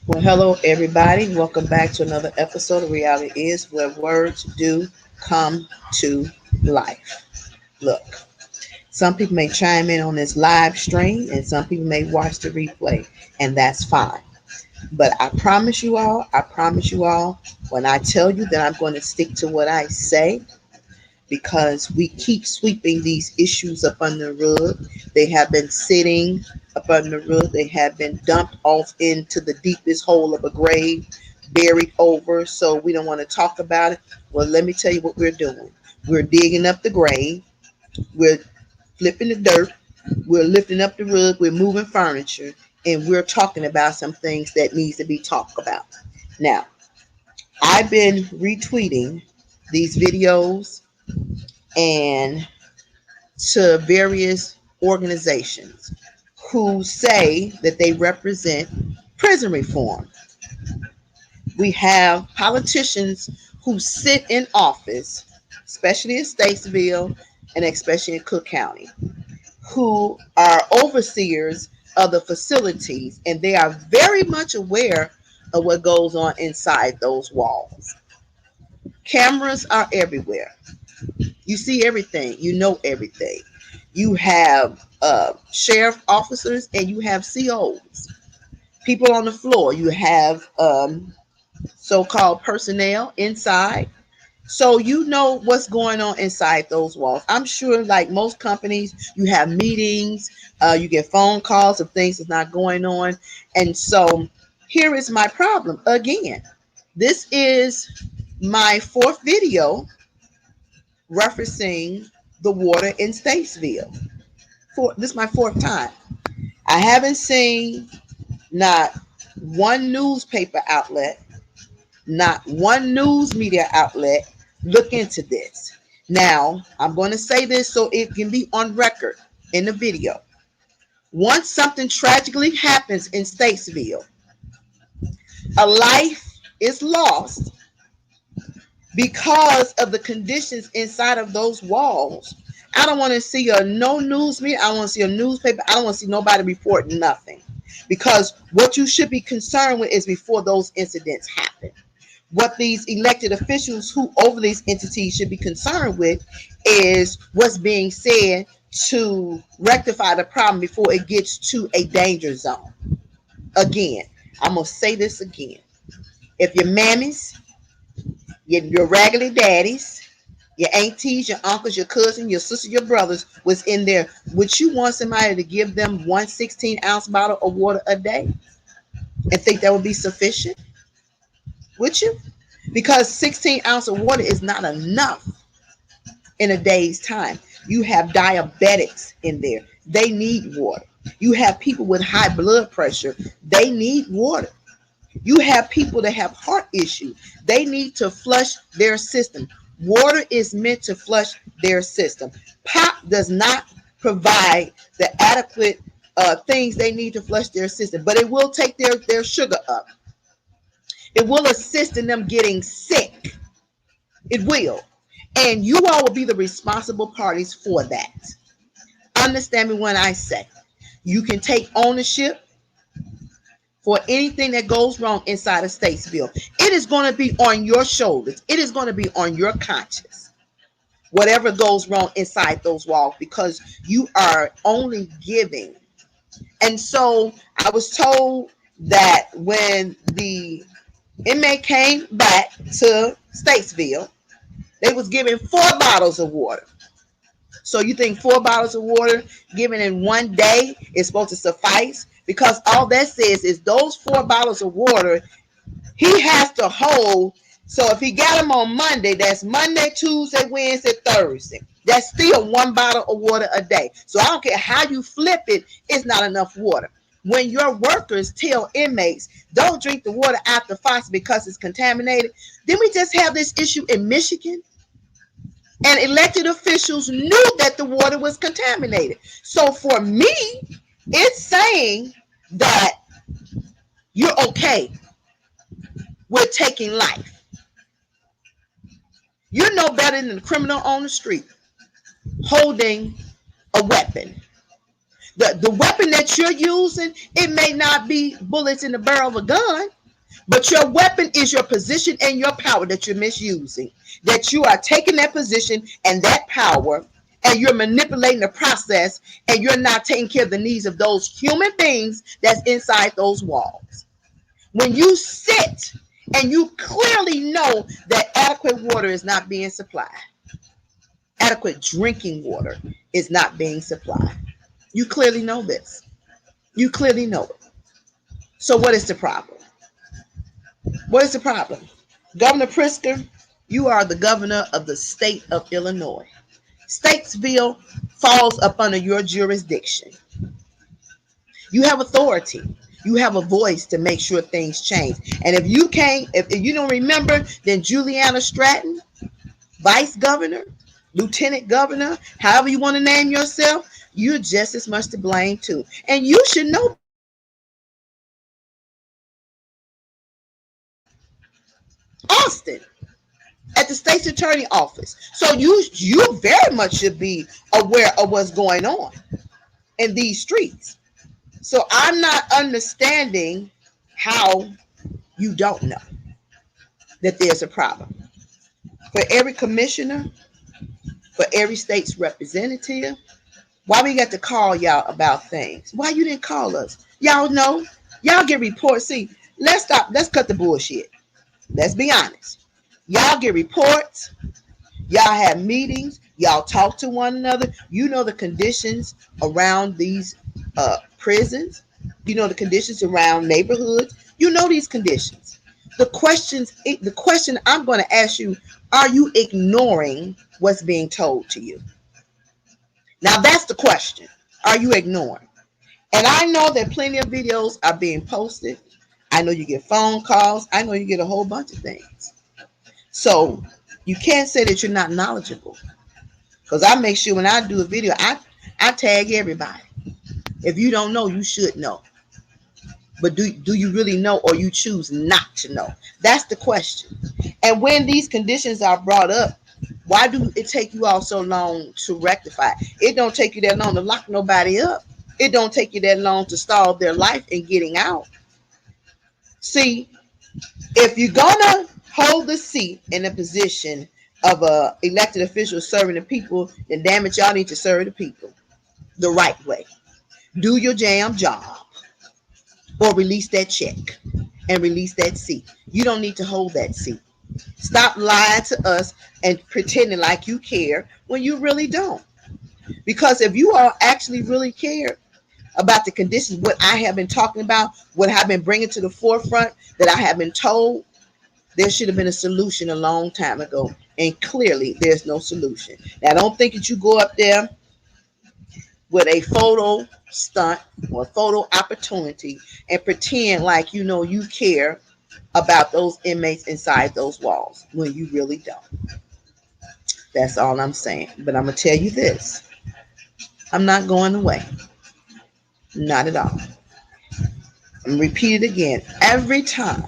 Well, hello everybody. Welcome back to another episode of Reality Is where words do come to life. Look, some people may chime in on this live stream and some people may watch the replay, and that's fine. But I promise you all, when I tell you that I'm going to stick to what I say, because we keep sweeping these issues up under the rug. They have been sitting up under the rug. They have been dumped off into the deepest hole of a grave, buried over. So we don't want to talk about it. Well, let me tell you what we're doing. We're digging up the grave. We're flipping the dirt. We're lifting up the rug. We're moving furniture. And we're talking about some things that needs to be talked about. Now, I've been retweeting these videos and to various organizations who say that they represent prison reform. We have politicians who sit in office, especially in Statesville and especially in Cook County, who are overseers of the facilities, and they are very much aware of what goes on inside those walls. Cameras are everywhere. You see everything. You know everything. You have sheriff officers and you have COs, people on the floor. You have so-called personnel inside. So you know what's going on inside those walls. I'm sure, like most companies, you have meetings, you get phone calls of things that's not going on. And so here is my problem again. This is my fourth video referencing the water in Statesville. This is my fourth time. I haven't seen not one newspaper outlet, not one news media outlet look into this. Now, I'm going to say this so it can be on record in the video. Once something tragically happens in Statesville, a life is lost because of the conditions inside of those walls. I don't want to see no news media. I don't want to see a newspaper. I don't want to see nobody reporting nothing. Because what you should be concerned with is before those incidents happen. What these elected officials who over these entities should be concerned with is what's being said to rectify the problem before it gets to a danger zone. Again, I'm going to say this again. If your mammies, your raggedy daddies, your aunties, your uncles, your cousins, your sisters, your brothers was in there, would you want somebody to give them one 16-ounce bottle of water a day and think that would be sufficient? Would you? Because 16 ounces of water is not enough in a day's time. You have diabetics in there. They need water. You have people with high blood pressure. They need water. You have people that have heart issues. They need to flush their system. Water is meant to flush their system. Pop does not provide the adequate things they need to flush their system, but it will take their sugar up. It will assist in them getting sick. It will. And you all will be the responsible parties for that. Understand me when I say you can take ownership for anything that goes wrong inside of Statesville. It is going to be on your shoulders. It is going to be on your conscience. Whatever goes wrong inside those walls, because you are only giving. And so I was told that when the inmate came back to Statesville, they was giving 4 bottles of water. So you think 4 bottles of water given in one day is supposed to suffice? Because all that says is those 4 bottles of water he has to hold. So if he got them on Monday, that's Monday, Tuesday, Wednesday, Thursday. That's still 1 bottle of water a day. So I don't care how you flip it, it's not enough water. When your workers tell inmates, don't drink the water out the faucet because it's contaminated, didn't we just have this issue in Michigan? And elected officials knew that the water was contaminated. So for me, it's saying that you're okay with taking life. You're no better than the criminal on the street holding a weapon. The weapon that you're using, it may not be bullets in the barrel of a gun, But your weapon is your position and your power that you're misusing. That you are taking that position and that power and you're manipulating the process and you're not taking care of the needs of those human beings that's inside those walls. When you sit and you clearly know that adequate water is not being supplied, adequate drinking water is not being supplied. You clearly know this. You clearly know it. So what is the problem? What is the problem? Governor Pritzker, you are the governor of the state of Illinois. Statesville falls up under your jurisdiction. You have authority. You have a voice to make sure things change. And if you can't, if you don't remember, then Juliana Stratton, vice governor, lieutenant governor, however you want to name yourself, you're just as much to blame too. And you should know. Austin at the state's attorney office. So you very much should be aware of what's going on in these streets. So I'm not understanding how you don't know that there's a problem. For every commissioner, for every state's representative, why we got to call y'all about things? Why you didn't call us? Y'all know. Y'all get reports. See, let's stop. Let's cut the bullshit. Let's be honest. Y'all get reports. Y'all have meetings. Y'all talk to one another. You know the conditions around these prisons. You know the conditions around neighborhoods. You know these conditions. The question I'm going to ask you: are you ignoring what's being told to you? Now that's the question. Are you ignoring? And I know that plenty of videos are being posted. I know you get phone calls. I know you get a whole bunch of things. So you can't say that you're not knowledgeable. Because I make sure when I do a video, I tag everybody. If you don't know, you should know. But do you really know, or you choose not to know? That's the question. And when these conditions are brought up, why do it take you all so long to rectify? It don't take you that long to lock nobody up. It don't take you that long to stall their life in getting out. See, if you're gonna hold the seat in a position of a elected official serving the people, then damn it, y'all need to serve the people the right way. Do your damn job, or release that check and release that seat. You don't need to hold that seat. Stop lying to us and pretending like you care when you really don't. Because if you all actually really care about the conditions, what I have been talking about, what I've been bringing to the forefront, that I have been told, there should have been a solution a long time ago. And clearly, there's no solution. Now, don't think that you go up there with a photo stunt or photo opportunity and pretend like you know you care about those inmates inside those walls when you really don't. That's all I'm saying. But I'm going to tell you this. I'm not going away. Not at all. I'm going to repeat it again. Every time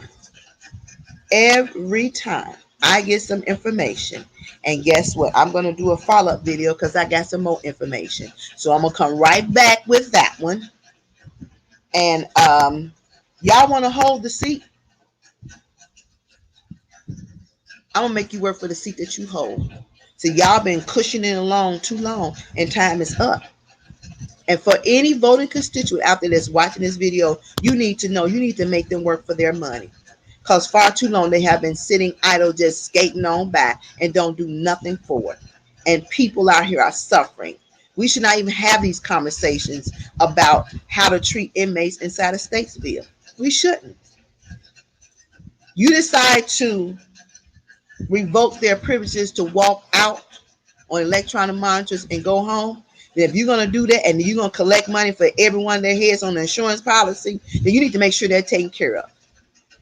I get some information, and guess what? I'm going to do a follow-up video because I got some more information. So I'm going to come right back with that one. And y'all want to hold the seat? I'm going to make you work for the seat that you hold. So y'all been cushioning along too long, and time is up. And for any voting constituent out there that's watching this video, you need to know, you need to make them work for their money. Because far too long they have been sitting idle, just skating on by and don't do nothing for it. And people out here are suffering. We should not even have these conversations about how to treat inmates inside of Statesville. We shouldn't. You decide to revoke their privileges to walk out on electronic monitors and go home. Then if you're going to do that and you're going to collect money for every one of their heads on the insurance policy, then you need to make sure they're taken care of.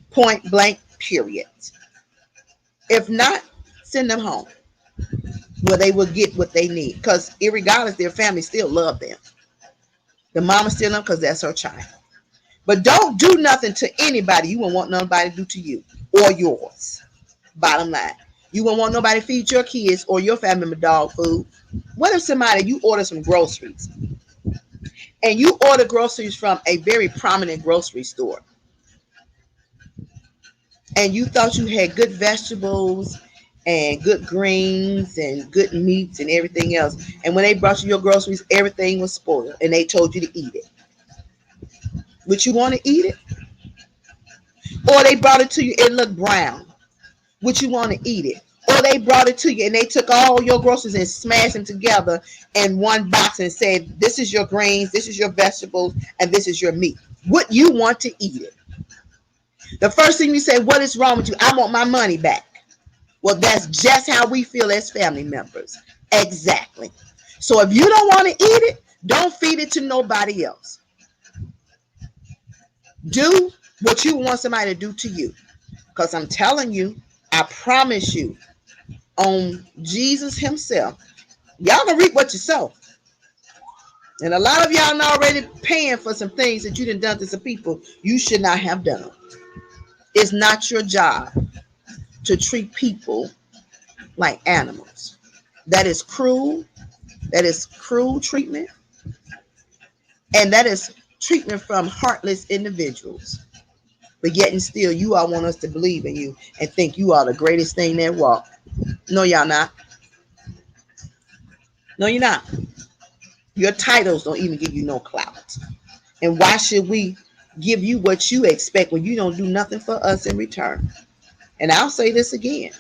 Point blank, period. If not, send them home where they will get what they need. Because irregardless, their family still love them. The mama still love them because that's her child. But don't do nothing to anybody you won't want nobody to do to you or yours. Bottom line. You won't want nobody to feed your kids or your family member dog food. What if somebody, you order some groceries and you order groceries from a very prominent grocery store, and you thought you had good vegetables and good greens and good meats and everything else. And when they brought you your groceries, everything was spoiled and they told you to eat it. Would you want to eat it? Or they brought it to you, it looked brown. Would you want to eat it? Or they brought it to you and they took all your groceries and smashed them together in one box and said, this is your greens, this is your vegetables, and this is your meat. Would you want to eat it? The first thing you say, what is wrong with you? I want my money back. Well, that's just how we feel as family members. Exactly. So if you don't want to eat it, don't feed it to nobody else. Do what you want somebody to do to you. Because I'm telling you, I promise you, on Jesus himself, y'all gonna reap what you sow. And a lot of y'all are already paying for some things that you done to some people you should not have done. It's not your job to treat people like animals. That is cruel. That is cruel treatment. And that is treatment from heartless individuals. But yet and still, you all want us to believe in you and think you are the greatest thing that walk. No, y'all not. No, you're not. Your titles don't even give you no clout. And why should we give you what you expect when you don't do nothing for us in return? And I'll say this again.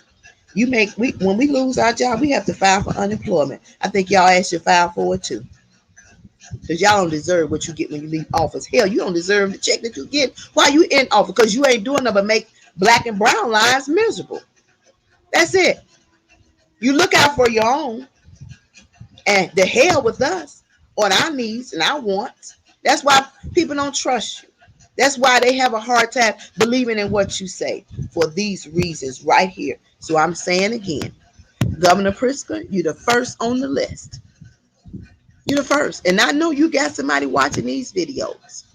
When we lose our job, we have to file for unemployment. I think y'all asked to file for it too. Because y'all don't deserve what you get when you leave office. Hell, you don't deserve the check that you get while you in office, because you ain't doing nothing but make black and brown lives miserable. That's it. You look out for your own, and the hell with us on our needs and our wants. That's why people don't trust you. That's why they have a hard time believing in what you say, for these reasons right here. So I'm saying again, Governor Pritzker, you're the first on the list. You're the first. And I know you got somebody watching these videos.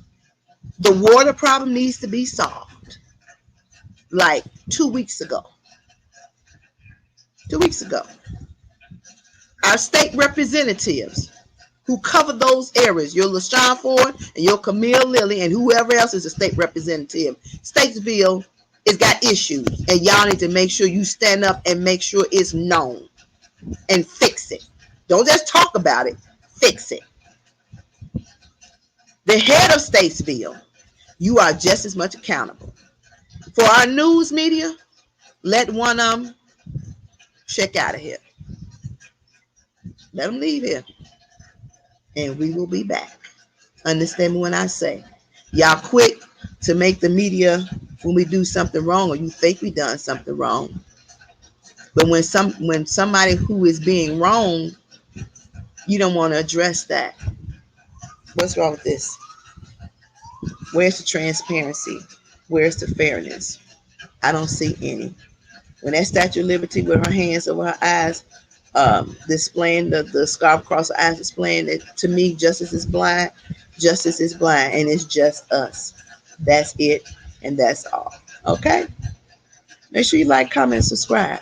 The water problem needs to be solved. Like 2 weeks ago. 2 weeks ago. Our state representatives who cover those areas, your LaShawn Ford and your Camille Lilly and whoever else is a state representative. Statesville has got issues, and y'all need to make sure you stand up and make sure it's known and fix it. Don't just talk about it, fix it. The head of Statesville, you are just as much accountable. For our news media, let one of them check out of here. Let them leave here. And we will be back. Understand me when I say, y'all quick to make the media when we do something wrong or you think we done something wrong. But when somebody who is being wrong, you don't want to address that. What's wrong with this? Where's the transparency? Where's the fairness? I don't see any. When that Statue of Liberty with her hands over her eyes, displaying the scarf across her eyes, displaying that, to me, justice is blind. Justice is blind, and it's just us. That's it, and that's all. Okay? Make sure you like, comment, subscribe.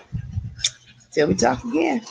Till we talk again.